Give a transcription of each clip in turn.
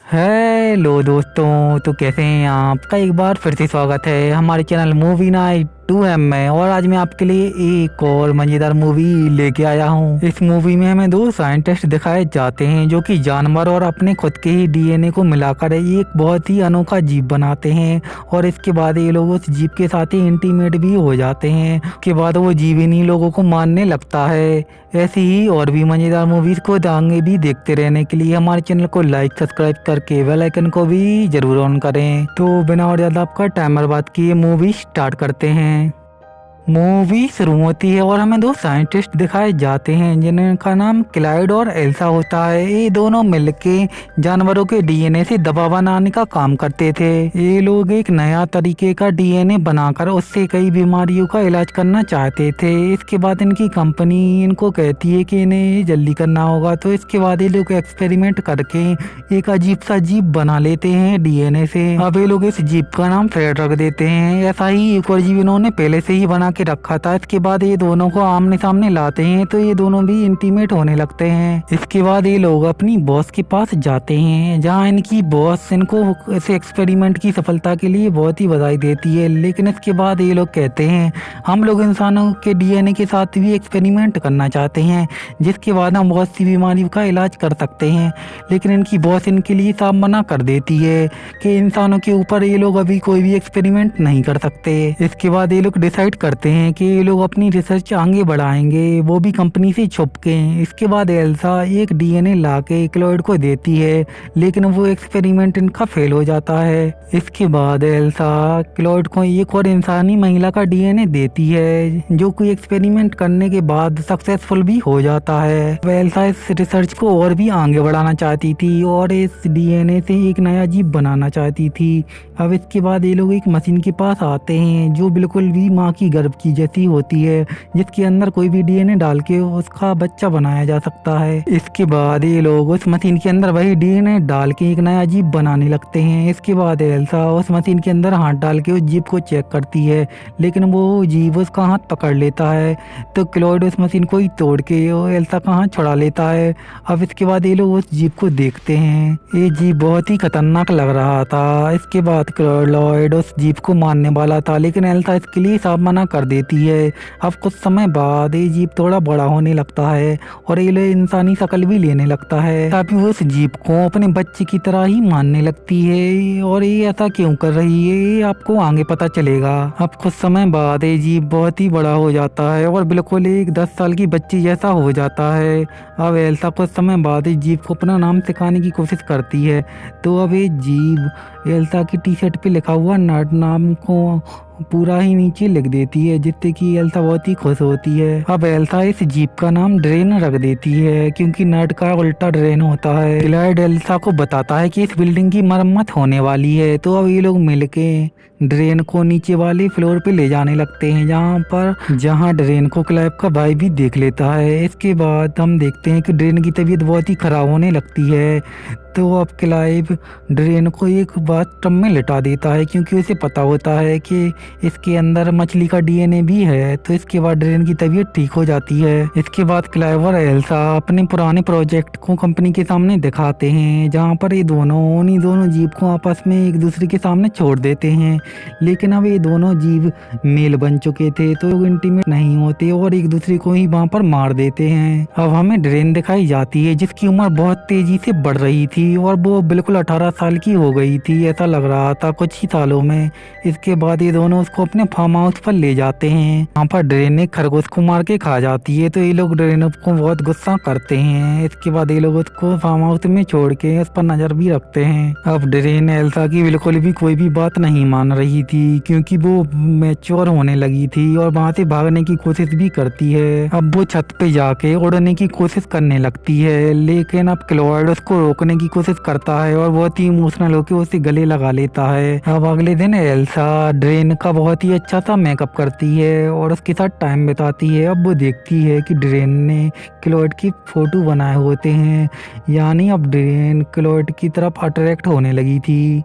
Hello दोस्तों, तो कैसे हैं आप? का एक बार फिर से स्वागत है हमारे चैनल मूवी नाइट 2M में। और आज मैं आपके लिए एक और मज़ेदार मूवी लेके आया हूँ। इस मूवी में हमें दो साइंटिस्ट दिखाए जाते हैं जो कि जानवर और अपने खुद के ही डीएनए को मिलाकर एक बहुत ही अनोखा जीव बनाते हैं। और इसके बाद ये लोग उस जीव के साथ ही इंटीमेट भी हो जाते हैं। उसके बाद वो जीव इन्हीं लोगों को मारने लगता है। ऐसी ही और भी मज़ेदार मूवीज को आगे भी देखते रहने के लिए हमारे चैनल को लाइक सब्सक्राइब करके बेल आइकन को भी जरूर ऑन करें। तो बिना और ज़्यादा आपका टाइम बर्बाद किए मूवी स्टार्ट करते हैं। मूवी शुरू होती है और हमें दो साइंटिस्ट दिखाए जाते हैं जिनका नाम क्लाइड और एल्सा होता है। ये दोनों मिलके जानवरों के डीएनए से दवा बनाने का काम करते थे। ये लोग एक नया तरीके का डीएनए बनाकर उससे कई बीमारियों का इलाज करना चाहते थे। इसके बाद इनकी कंपनी इनको कहती है कि इन्हें ये जल्दी करना होगा। तो इसके बाद ये लोग एक्सपेरिमेंट करके एक अजीब सा जीव बना लेते हैं डीएनए से। अब ये लोग इस जीव का नाम फ्रेड रख देते हैं। ऐसा ही एक और जीव इन्होंने पहले से ही बना के रखा था। इसके बाद ये दोनों को आमने सामने लाते हैं तो ये दोनों भी इंटीमेट होने लगते हैं। इसके बाद ये लोग अपनी बॉस के पास जाते हैं जहाँ इनकी बॉस इनको इस एक्सपेरिमेंट की सफलता के लिए बहुत ही बधाई देती है। लेकिन इसके बाद ये लोग कहते हैं हम लोग इंसानों के डीएनए के साथ भी एक्सपेरिमेंट करना चाहते हैं जिसके बाद हम बहुत सी बीमारियों का इलाज कर सकते हैं। लेकिन इनकी बॉस इनके लिए साफ मना कर देती है कि इंसानों के ऊपर ये लोग अभी कोई भी एक्सपेरिमेंट नहीं कर सकते। इसके बाद ये लोग डिसाइड करते हैं कि ये लोग अपनी रिसर्च आगे बढ़ाएंगे, वो भी कंपनी से छुप के। इसके बाद एल्सा एक डीएनए लाके क्लॉयड को देती है लेकिन वो एक्सपेरिमेंट इनका फेल हो जाता है। इसके बाद एल्सा क्लॉयड को एक और इंसानी महिला का डीएनए देती है जो कोई एक्सपेरिमेंट करने के बाद सक्सेसफुल भी हो जाता है। अब एल्सा इस रिसर्च को और भी आगे बढ़ाना चाहती थी और इस डीएनए से एक नया जीव बनाना चाहती थी। अब इसके बाद ये लोग एक मशीन के पास आते हैं जो बिल्कुल भी माँ की गर्भ की जैसी होती है जिसके अंदर कोई भी डीएनए डाल के उसका बच्चा बनाया जा सकता है। इसके बाद ये लोग उस मशीन के अंदर वही डीएनए डाल के एक नया जीव बनाने लगते हैं। इसके बाद एल्सा उस मशीन के अंदर हाथ डाल के उस जीव को चेक करती है लेकिन वो जीव उसका हाथ पकड़ लेता है। तो क्लॉयड उस मशीन को ही तोड़ के एल्सा का हाथ छुड़ा लेता है। अब इसके बाद ये लोग उस जीव को देखते हैं। ये जीव बहुत ही खतरनाक लग रहा था। इसके बाद क्लॉयड उस जीव को मारने वाला था लेकिन एल्सा इसके लिए साफ मना कर देती है। अब कुछ समय बाद ये जीव थोड़ा बड़ा होने लगता है और ये इंसानी शक्ल भी लेने लगता है। तभी वो उस जीव को अपने बच्चे की तरह ही मानने लगती है। और ये ऐसा क्यों कर रही है ये आपको आगे पता चलेगा। अब कुछ समय बाद ये जीव बहुत ही बड़ा हो जाता है और बिल्कुल एक 10 साल की बच्ची जैसा हो जाता है। अब एल्सा कुछ समय बाद इस जीव को अपना नाम सिखाने की कोशिश करती है। तो अब ये जीव एल्सा की टी शर्ट पे लिखा हुआ नट नाम को पूरा ही नीचे लिख देती है जिससे कि एल्सा बहुत ही खुश होती है। अब एल्सा इस जीप का नाम ड्रेन रख देती है क्योंकि नट का उल्टा ड्रेन होता है। क्लाइड एल्सा को बताता है कि इस बिल्डिंग की मरम्मत होने वाली है। तो अब ये लोग मिलके ड्रेन को नीचे वाले फ्लोर पे ले जाने लगते हैं जहाँ ड्रेन को क्लाइव का भाई भी देख लेता है। इसके बाद हम देखते हैं कि ड्रेन की तबीयत बहुत ही खराब होने लगती है। तो अब क्लाइव ड्रेन को एक बाथटब में लिटा देता है क्योंकि उसे पता होता है कि इसके अंदर मछली का डीएनए भी है। तो इसके बाद ड्रेन की तबीयत ठीक हो जाती है। इसके बाद क्लाइव और एल्सा अपने पुराने प्रोजेक्ट को कंपनी के सामने दिखाते हैं जहाँ पर ये उन्हीं दोनों जीव को आपस में एक दूसरे के सामने छोड़ देते हैं। लेकिन अब ये दोनों जीव मेल बन चुके थे तो इंटीमेट नहीं होते और एक दूसरे को ही वहाँ पर मार देते हैं। अब हमें ड्रेन दिखाई जाती है जिसकी उम्र बहुत तेजी से बढ़ रही थी और वो बिल्कुल 18 साल की हो गई थी ऐसा लग रहा था कुछ ही सालों में। इसके बाद ये दोनों उसको अपने फार्म हाउस पर ले जाते हैं। वहाँ पर ड्रेन एक खरगोश को मार के खा जाती है तो ये लोग ड्रेन को बहुत गुस्सा करते हैं। इसके बाद ये लोग उसको फार्म हाउस में छोड़ के उस पर नजर भी रखते हैं। अब ड्रेन एल्सा की बिल्कुल भी कोई भी बात नहीं मान रही थी क्योंकि वो मैच्योर होने लगी थी और वहाँ से भागने की कोशिश भी करती है। अब वो छत पे जाके उड़ने की कोशिश करने लगती है लेकिन अब क्लॉयड उसको रोकने की कोशिश करता है और बहुत ही इमोशनल होकर उसे गले लगा लेता है। अब अगले दिन एल्सा ड्रेन का बहुत ही अच्छा सा मेकअप करती है और उसके साथ टाइम बिताती है। अब वो देखती है कि ड्रेन ने क्लॉयड की फोटो बनाए होते हैं यानी अब ड्रेन क्लॉयड की तरफ अट्रैक्ट होने लगी थी।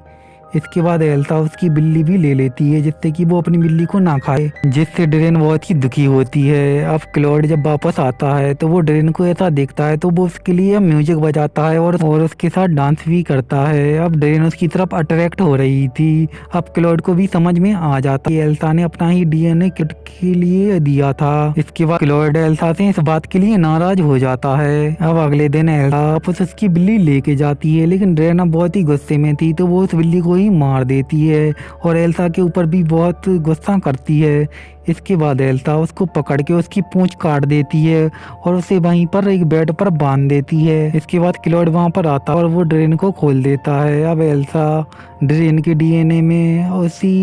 इसके बाद एल्सा उसकी बिल्ली भी ले लेती है जिससे कि वो अपनी बिल्ली को ना खाए, जिससे ड्रेन बहुत ही दुखी होती है। अब क्लॉड जब वापस आता है तो वो ड्रेन को ऐसा देखता है तो वो उसके लिए म्यूजिक बजाता है और उसके साथ डांस भी करता है। अब ड्रेन उसकी तरफ अट्रैक्ट हो रही थी। अब क्लॉड को भी समझ में आ जाता है एल्सा ने अपना ही डीएनए किट के लिए दिया था। इसके बाद क्लॉड एल्सा से इस बात के लिए नाराज हो जाता है। अब अगले दिन एल्सा वापस उसकी बिल्ली लेके जाती है, लेकिन ड्रेन अब बहुत ही गुस्से में थी तो वो उस बिल्ली को ही मार देती है और एल्सा के ऊपर भी बहुत गुस्सा करती है। इसके बाद एल्सा उसको पकड़ के उसकी पूंछ काट देती है और उसे वहीं पर एक बेड पर बांध देती है। इसके बाद क्लॉड वहां पर आता है और वो ड्रेन को खोल देता है। अब एल्सा ड्रेन के डीएनए में उसी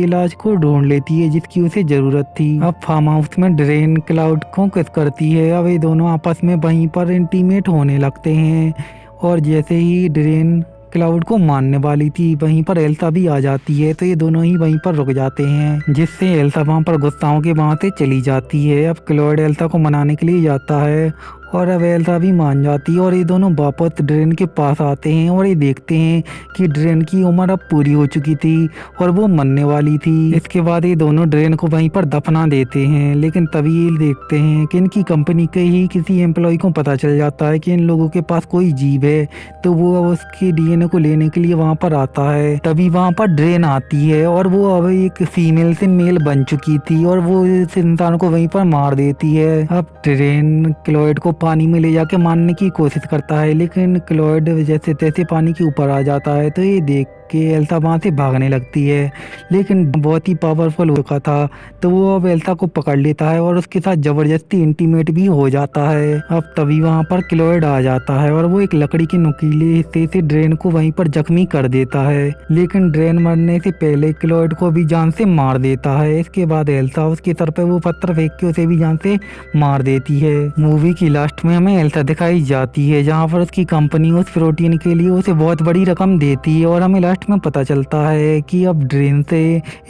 इलाज को ढूंढ लेती है जिसकी उसे जरूरत थी। अब फार्म हाउस में ड्रेन क्लाउड को किस करती है। अब ये दोनों आपस में वहीं पर इंटीमेट होने लगते हैं और जैसे ही ड्रेन क्लाउड को मारने वाली थी वहीं पर एल्सा भी आ जाती है तो ये दोनों ही वहीं पर रुक जाते हैं, जिससे एल्सा वहां पर गुस्सा के वहां से चली जाती है। अब क्लॉड एल्सा को मनाने के लिए जाता है और अब एल्सा भी मान जाती है और ये दोनों वापस ड्रेन के पास आते हैं और ये देखते हैं कि ड्रेन की उम्र अब पूरी हो चुकी थी और वो मरने वाली थी। इसके बाद ये दोनों ड्रेन को वहीं पर दफना देते हैं, लेकिन तभी ये देखते हैं कि इनकी कंपनी के ही किसी एम्प्लॉय को पता चल जाता है कि इन लोगों के पास कोई जीव है, तो वो अब उसके डीएनए को लेने के लिए वहाँ पर आता है। तभी वहाँ पर ड्रेन आती है और वो अब एक फीमेल से मेल बन चुकी थी और वो इस इंसान को वहीं पर मार देती है। अब ड्रेन क्लॉड को पानी में ले जाके मारने की कोशिश करता है, लेकिन क्लॉड जैसे तैसे पानी के ऊपर आ जाता है तो ये देख के एल्सा वहाँ से भागने लगती है, लेकिन बहुत ही पावरफुल हो चुका था तो वो अब एल्सा को पकड़ लेता है और उसके साथ जबरदस्ती इंटीमेट भी हो जाता है। अब तभी वहाँ पर क्लॉड आ जाता है और वो एक लकड़ी के नुकीले हिस्से से ड्रेन को वहीं पर जख्मी कर देता है, लेकिन ड्रेन मरने से पहले क्लॉड को भी जान से मार देता है। इसके बाद एल्सा उसके सर पे वो पत्थर फेंक के उसे भी जान से मार देती है। मूवी की लास्ट में हमें एल्सा दिखाई जाती है जहाँ पर उसकी कंपनी उस प्रोटीन के लिए उसे बहुत बड़ी रकम देती है और हमें लास्ट में पता चलता है कि अब ड्रेन से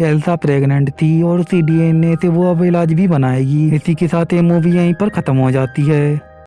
एल्सा प्रेग्नेंट थी और उसी डीएनए से वो अब इलाज भी बनाएगी। इसी के साथ ये मूवी यहीं पर खत्म हो जाती है।